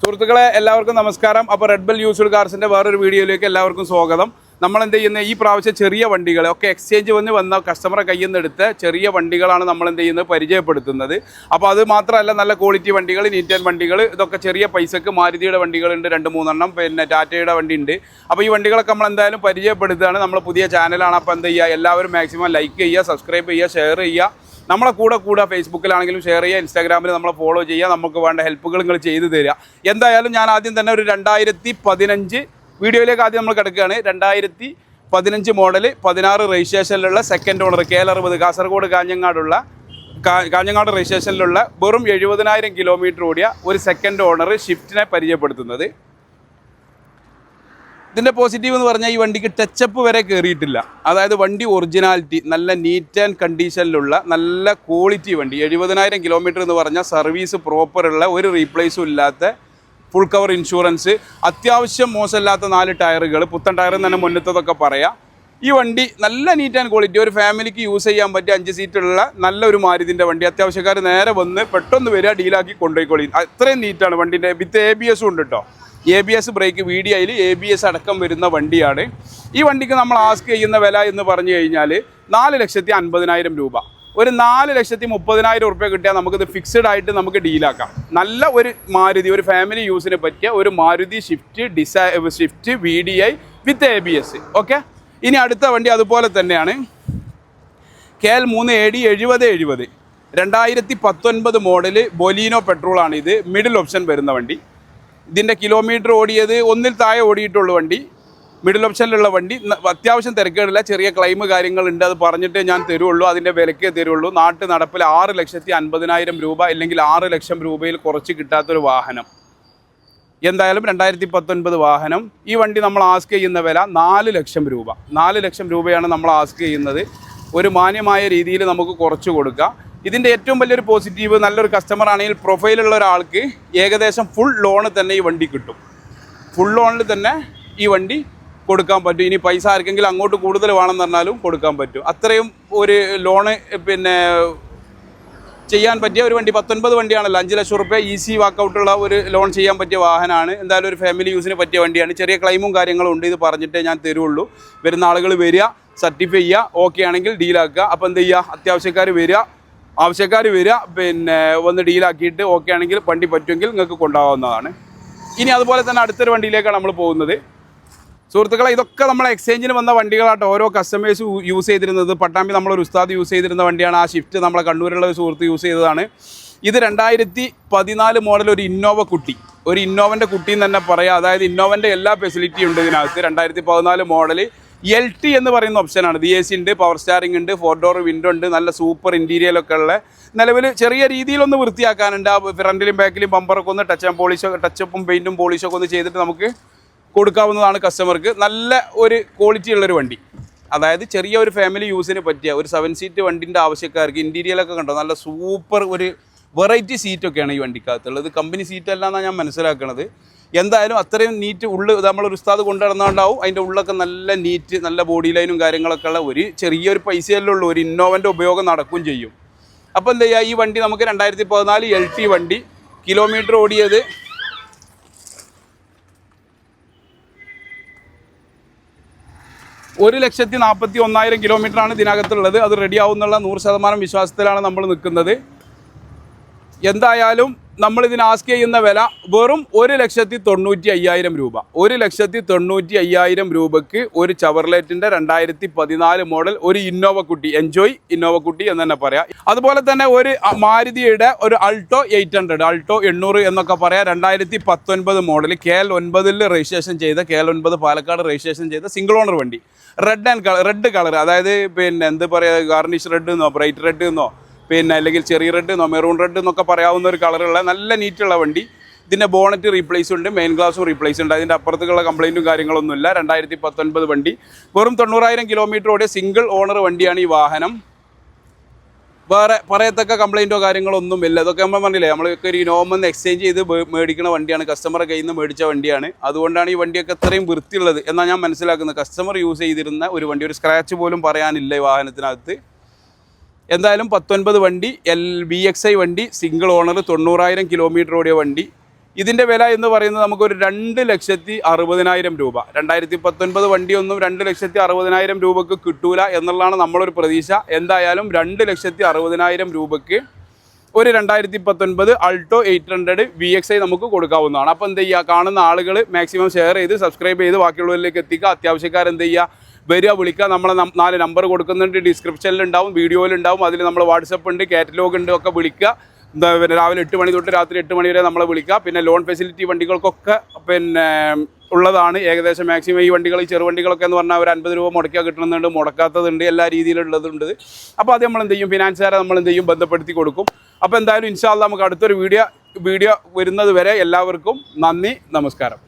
സുഹൃത്തുക്കളെ എല്ലാവർക്കും നമസ്കാരം. അപ്പോൾ റെഡ് ബെൽ യൂസ്ഡ് കാർസിൻ്റെ വേറൊരു വീഡിയോയിലേക്ക് എല്ലാവർക്കും സ്വാഗതം. നമ്മൾ എന്ത് ചെയ്യുന്നത്, ഈ പ്രാവശ്യം ചെറിയ വണ്ടികൾ ഒക്കെ എക്സ്ചേഞ്ച് വന്ന കസ്റ്റമറെ കയ്യിൽ നിന്ന് എടുത്ത് ചെറിയ വണ്ടികളാണ് നമ്മൾ എന്ത് ചെയ്യുന്നത്, പരിചയപ്പെടുത്തുന്നത്. അപ്പോൾ അത് മാത്രമല്ല, നല്ല ക്വാളിറ്റി വണ്ടികൾ, നീറ്റ് ആൻഡ് വണ്ടികൾ, ഇതൊക്കെ ചെറിയ പൈസക്ക് മാരുതിയുടെ വണ്ടികളുണ്ട് 2-3 എണ്ണം, പിന്നെ ടാറ്റയുടെ വണ്ടി ഉണ്ട്. അപ്പോൾ ഈ വണ്ടികളൊക്കെ നമ്മൾ എന്തായാലും പരിചയപ്പെടുത്തുകയാണ്. നമ്മൾ പുതിയ ചാനലാണ്. അപ്പോൾ എന്ത് ചെയ്യുക, എല്ലാവരും മാക്സിമം ലൈക്ക് ചെയ്യുക, സബ്സ്ക്രൈബ് ചെയ്യുക, ഷെയർ ചെയ്യുക. നമ്മളെ കൂടെ ഫേസ്ബുക്കിലാണെങ്കിലും ഷെയർ ചെയ്യുക, ഇൻസ്റ്റാഗ്രാമിൽ നമ്മളെ ഫോളോ ചെയ്യുക, നമുക്ക് വേണ്ട ഹെൽപ്പുകൾ നിങ്ങൾ ചെയ്തു തരിക. എന്തായാലും ഞാൻ ആദ്യം തന്നെ ഒരു 2015 വീഡിയോയിലേക്ക് ആദ്യം നമ്മൾ കിടക്കുകയാണ്. 2015 മോഡൽ 16 രജിസ്ട്രേഷനിലുള്ള second owner KL60 Kasaragod Kanhangad രജിസ്ട്രേഷനിലുള്ള വെറും 70,000 കിലോമീറ്റർ ഓടിയ ഒരു സെക്കൻഡ് ഓണർ ഷിഫ്റ്റിനെ പരിചയപ്പെടുത്തുന്നത്. ഇതിൻ്റെ പോസിറ്റീവ് എന്ന് പറഞ്ഞാൽ ഈ വണ്ടിക്ക് ടച്ചപ്പ് വരെ കയറിയിട്ടില്ല. അതായത് വണ്ടി ഒറിജിനാലിറ്റി, നല്ല നീറ്റ് ആൻഡ് കണ്ടീഷനിലുള്ള നല്ല ക്വാളിറ്റി വണ്ടി. 70,000 കിലോമീറ്റർ എന്ന് പറഞ്ഞാൽ സർവീസ് പ്രോപ്പറുള്ള, ഒരു റീപ്ലേസും ഇല്ലാത്ത, ഫുൾ കവർ ഇൻഷുറൻസ്, അത്യാവശ്യം മോശമില്ലാത്ത 4 ടയറുകൾ, പുത്തൻ ടയർ തന്നെ മുന്നത്തതൊക്കെ പറയാം. ഈ വണ്ടി നല്ല നീറ്റ് ആൻഡ് ക്വാളിറ്റി, ഒരു ഫാമിലിക്ക് യൂസ് ചെയ്യാൻ പറ്റിയ 5 സീറ്റുള്ള നല്ലൊരു മാരുതിൻ്റെ വണ്ടി. അത്യാവശ്യക്കാർ നേരെ വന്ന് പെട്ടെന്ന് വരിക, ഡീലാക്കി കൊണ്ടുപോയിക്കോളി. അത്രയും നീറ്റാണ് വണ്ടിൻ്റെ. വിത്ത് ABS ഉണ്ട് കേട്ടോ. ABS ബ്രേക്ക്, VDIയിൽ ABS അടക്കം വരുന്ന വണ്ടിയാണ്. ഈ വണ്ടിക്ക് നമ്മൾ ആസ്ക് ചെയ്യുന്ന വില എന്ന് പറഞ്ഞു കഴിഞ്ഞാൽ 4,50,000 രൂപ. ഒരു 4,30,000 റുപ്യ കിട്ടിയാൽ നമുക്കിത് ഫിക്സഡ് ആയിട്ട് നമുക്ക് ഡീലാക്കാം. നല്ല ഒരു മാരുതി, ഒരു ഫാമിലി യൂസിന് പറ്റിയ ഒരു മാരുതി ഷിഫ്റ്റ് VDI വിത്ത് ABS. ഓക്കെ, ഇനി അടുത്ത വണ്ടി അതുപോലെ തന്നെയാണ്. KL3 AD 7070 2019 model ബൊലീനോ പെട്രോളാണ്. ഇത് മിഡിൽ ഓപ്ഷൻ വരുന്ന വണ്ടി. ഇതിൻ്റെ കിലോമീറ്റർ ഓടിയത് 1-ൽ താഴെ ഓടിയിട്ടുള്ള വണ്ടി, മിഡിൽ ഓപ്ഷനിലുള്ള വണ്ടി. അത്യാവശ്യം തിരക്കേടില്ല, ചെറിയ ക്ലെയിം കാര്യങ്ങളുണ്ട്, അത് പറഞ്ഞിട്ട് ഞാൻ തരുള്ളൂ, അതിൻ്റെ വിലക്കേ തരുള്ളൂ. നാട്ടു നടപ്പിൽ 6,50,000 രൂപ അല്ലെങ്കിൽ 6 ലക്ഷം രൂപയിൽ കുറച്ച് കിട്ടാത്തൊരു വാഹനം. എന്തായാലും 2019 വാഹനം. ഈ വണ്ടി നമ്മൾ ആസ്ക് ചെയ്യുന്ന വില 4 ലക്ഷം രൂപ. 4 ലക്ഷം രൂപയാണ് നമ്മൾ ആസ്ക് ചെയ്യുന്നത്. ഒരു മാന്യമായ രീതിയിൽ നമുക്ക് കുറച്ച് കൊടുക്കാം. ഇതിൻ്റെ ഏറ്റവും വലിയൊരു പോസിറ്റീവ്, നല്ലൊരു കസ്റ്റമർ ആണെങ്കിൽ, പ്രൊഫൈലുള്ള ഒരാൾക്ക് ഏകദേശം ഫുൾ ലോണ് തന്നെ ഈ വണ്ടി കിട്ടും. ഫുൾ ലോണിൽ തന്നെ ഈ വണ്ടി കൊടുക്കാൻ പറ്റും. ഇനി പൈസ ആർക്കെങ്കിലും അങ്ങോട്ട് കൂടുതൽ വേണമെന്ന് പറഞ്ഞാലും കൊടുക്കാൻ പറ്റും. അത്രയും ഒരു ലോണ് പിന്നെ ചെയ്യാൻ പറ്റിയ ഒരു വണ്ടി. 19 വണ്ടിയാണല്ലോ, 5 ലക്ഷം റുപ്യ ഈസി വാക്കൗട്ടുള്ള ഒരു ലോൺ ചെയ്യാൻ പറ്റിയ വാഹനമാണ്. എന്തായാലും ഒരു ഫാമിലി യൂസിന് പറ്റിയ വണ്ടിയാണ്. ചെറിയ ക്ലെയിമും കാര്യങ്ങളും ഉണ്ട്, ഇത് പറഞ്ഞിട്ടേ ഞാൻ തരുള്ളൂ. വരുന്ന ആളുകൾ വരിക, സർട്ടിഫൈ ചെയ്യുക, ഓക്കെ ആണെങ്കിൽ ഡീലാക്കുക. അപ്പോൾ എന്ത് ചെയ്യുക, ആവശ്യക്കാർ വരിക, പിന്നെ വന്ന് ഡീലാക്കിയിട്ട് ഓക്കെ ആണെങ്കിൽ വണ്ടി പറ്റുമെങ്കിൽ നിങ്ങൾക്ക് കൊണ്ടുപോകാവുന്നതാണ്. ഇനി അതുപോലെ തന്നെ അടുത്തൊരു വണ്ടിയിലേക്കാണ് നമ്മൾ പോകുന്നത്. സുഹൃത്തുക്കളെ, ഇതൊക്കെ നമ്മളെ എക്സ്ചേഞ്ചിന് വന്ന വണ്ടികളാട്ടോ. ഓരോ കസ്റ്റമേഴ്സ് യൂസ് ചെയ്തിരുന്നത്. പട്ടാമ്പി നമ്മളൊരു ഉസ്താദ് യൂസ് ചെയ്തിരുന്ന വണ്ടിയാണ്. ആ ഷിഫ്റ്റ് നമ്മളെ കണ്ണൂരുള്ള ഒരു സുഹൃത്ത് യൂസ് ചെയ്തതാണ്. ഇത് 2014 മോഡൽ ഒരു ഇന്നോവ കുട്ടി, ഒരു ഇന്നോവൻ്റെ കുട്ടി എന്ന് തന്നെ പറയാം. അതായത് ഇന്നോവൻ്റെ എല്ലാ ഫെസിലിറ്റിയും ഉണ്ട് ഇതിനകത്ത്. 2014 മോഡൽ LT എന്ന് പറയുന്ന ഓപ്ഷനാണ്. AC ഉണ്ട്, പവർ സ്റ്റാറിംഗ് ഉണ്ട്, 4 ഡോർ വിൻഡോ ഉണ്ട്, നല്ല സൂപ്പർ ഇൻറ്റീരിയലൊക്കെ ഉള്ള. നിലവിൽ ചെറിയ രീതിയിലൊന്ന് വൃത്തിയാക്കാനുണ്ട്. ആ ഫ്രണ്ടിലും ബാക്കിലും ബമ്പറൊക്കെ ഒന്ന് ടച്ചപ്പും പെയിൻറ്റും പോളിഷൊക്കെ ഒന്ന് ചെയ്തിട്ട് നമുക്ക് കൊടുക്കാവുന്നതാണ് കസ്റ്റമർക്ക്. നല്ല ഒരു ക്വാളിറ്റി ഉള്ളൊരു വണ്ടി. അതായത് ചെറിയ ഒരു ഫാമിലി യൂസിന് പറ്റിയ ഒരു 7 സീറ്റ് വണ്ടിൻ്റെ ആവശ്യക്കാർക്ക്. ഇൻറ്റീരിയലൊക്കെ കണ്ടോ, നല്ല സൂപ്പർ ഒരു വെറൈറ്റി സീറ്റൊക്കെയാണ് ഈ വണ്ടിക്കകത്തുള്ളത്. കമ്പനി സീറ്റല്ല എന്നാണ് ഞാൻ മനസ്സിലാക്കുന്നത്. എന്തായാലും അത്രയും നീറ്റ് നമ്മളൊരു ഉസ്താദ് കൊണ്ടുനടന്നുണ്ടാവും. അതിൻ്റെ ഉള്ളൊക്കെ നല്ല നീറ്റ്, നല്ല ബോഡി ലൈനും കാര്യങ്ങളൊക്കെ ഉള്ള ഒരു ചെറിയൊരു പൈസയല്ലേ ഉള്ളൂ. ഒരു ഇന്നോവൻ്റെ ഉപയോഗം നടക്കുകയും ചെയ്യും. അപ്പോൾ എന്താ ചെയ്യുക, ഈ വണ്ടി നമുക്ക് 2014 LT വണ്ടി. കിലോമീറ്റർ ഓടിയത് 1,41,000 കിലോമീറ്ററാണ് ഇതിനകത്തുള്ളത്. അത് റെഡി ആവുന്നുള്ള 100% വിശ്വാസത്തിലാണ് നമ്മൾ നിൽക്കുന്നത്. എന്തായാലും നമ്മളിതിന് ആസ്ക് ചെയ്യുന്ന വില വെറും 1,95,000 രൂപ. 1,95,000 രൂപയ്ക്ക് ഒരു ചവർലെറ്റിൻ്റെ 2014 മോഡൽ ഒരു ഇന്നോവ കുട്ടി, എൻജോയ് ഇന്നോവ കുട്ടി എന്ന് തന്നെ പറയാം. അതുപോലെ തന്നെ ഒരു മാരുതിയുടെ ഒരു അൾട്ടോ 800 എന്നൊക്കെ പറയാം. 2019 മോഡൽ KL9 രജിസ്ട്രേഷൻ ചെയ്ത, KL9 പാലക്കാട് രജിസ്ട്രേഷൻ ചെയ്ത സിംഗിൾ ഓണർ വണ്ടി. റെഡ് കളർ, അതായത് പിന്നെ എന്ത് പറയുക, ഗാർണിഷ് റെഡ് എന്നോ ബ്രൈറ്റ് റെഡ് എന്നോ പിന്നെ അല്ലെങ്കിൽ ചെറി റെഡ് എന്നോ മെറൂൺ റെഡ് എന്നൊക്കെ പറയാവുന്ന ഒരു കളറുള്ള നല്ല നീറ്റുള്ള വണ്ടി. ഇതിൻ്റെ ബോണറ്റ് റീപ്ലേസ് ഉണ്ട്, മെയിൻ ഗ്ലാസും റീപ്ലേസ് ഉണ്ട്. അതിൻ്റെ അപ്പുറത്തുള്ള കംപ്ലൈൻറ്റും കാര്യങ്ങളൊന്നുമില്ല. 2019 വണ്ടി, വെറും 90,000 കിലോമീറ്റർ ഓടിയ സിംഗിൾ ഓണർ വണ്ടിയാണ് ഈ വാഹനം. വേറെ പറയത്തക്ക കംപ്ലൈൻറ്റോ കാര്യങ്ങളോ ഒന്നുമില്ല. ഇതൊക്കെ നമ്മൾ പറഞ്ഞില്ലേ, നമ്മളൊക്കെ ഒരു ഇനോവന്ന് എക്സ്ചേഞ്ച് ചെയ്ത് മേടിക്കുന്ന വണ്ടിയാണ്, കസ്റ്റമറെ കയ്യിൽ നിന്ന് മേടിച്ച വണ്ടിയാണ്. അതുകൊണ്ടാണ് ഈ വണ്ടിയൊക്കെ ഇത്രയും വൃത്തിയുള്ളത് എന്നാണ് ഞാൻ മനസ്സിലാക്കുന്നത്. കസ്റ്റമർ യൂസ് ചെയ്തിരുന്ന ഒരു വണ്ടി, ഒരു സ്ക്രാച്ച് പോലും പറയാനില്ല ഈ വാഹനത്തിനകത്ത്. എന്തായാലും 19 വണ്ടി, VXI വണ്ടി, സിംഗിൾ ഓണർ, 90,000 കിലോമീറ്റർ ഓടിയ വണ്ടി. ഇതിൻ്റെ വില എന്ന് പറയുന്നത് നമുക്കൊരു 2,60,000 രൂപ. 2019 വണ്ടിയൊന്നും 2,60,000 രൂപക്ക് കിട്ടൂല എന്നുള്ളതാണ് നമ്മളൊരു പ്രതീക്ഷ. എന്തായാലും 2,60,000 രൂപക്ക് ഒരു 2019 അൾട്ടോ 800 VXi നമുക്ക് കൊടുക്കാവുന്നതാണ്. അപ്പോൾ എന്ത് ചെയ്യുക, കാണുന്ന ആളുകൾ മാക്സിമം ഷെയർ ചെയ്ത് സബ്സ്ക്രൈബ് ചെയ്ത് ബാക്കിയുള്ളവരിലേക്ക് എത്തിക്കുക. അത്യാവശ്യക്കാരെന്ത് ചെയ്യുക, വരിക, വിളിക്കുക. നമ്മളെ 4 നമ്പർ കൊടുക്കുന്നുണ്ട്, ഡിസ്ക്രിപ്ഷനിലുണ്ടാവും, വീഡിയോയിലുണ്ടാവും. അതിൽ നമ്മൾ വാട്സപ്പ് ഉണ്ട്, കാറ്റലോഗ് ഉണ്ട്, ഒക്കെ വിളിക്കുക. പിന്നെ രാവിലെ 8 മണി തൊട്ട് രാത്രി 8 മണി വരെ നമ്മളെ വിളിക്കുക. പിന്നെ ലോൺ ഫെസിലിറ്റി വണ്ടികൾക്കൊക്കെ പിന്നെ ഉള്ളതാണ്. ഏകദേശം മാക്സിമം ഈ വണ്ടികൾ, ഈ ചെറുവണ്ടികളൊക്കെ എന്ന് പറഞ്ഞാൽ ഒരു 50 രൂപ മുടക്കിയാൽ കിട്ടുന്നുണ്ട്, മുടക്കാത്തതുണ്ട്, എല്ലാ രീതിയിലുള്ളതുണ്ട്. അപ്പോൾ അത് നമ്മൾ എന്ത് ചെയ്യും, ഫിനാൻസുകാരെ നമ്മൾ എന്ത് ചെയ്യും, ബന്ധപ്പെടുത്തി കൊടുക്കും. അപ്പോൾ എന്തായാലും ഇൻഷാ അല്ലാഹ് നമുക്ക് അടുത്തൊരു വീഡിയോ വരുന്നത് വരെ എല്ലാവർക്കും നന്ദി, നമസ്കാരം.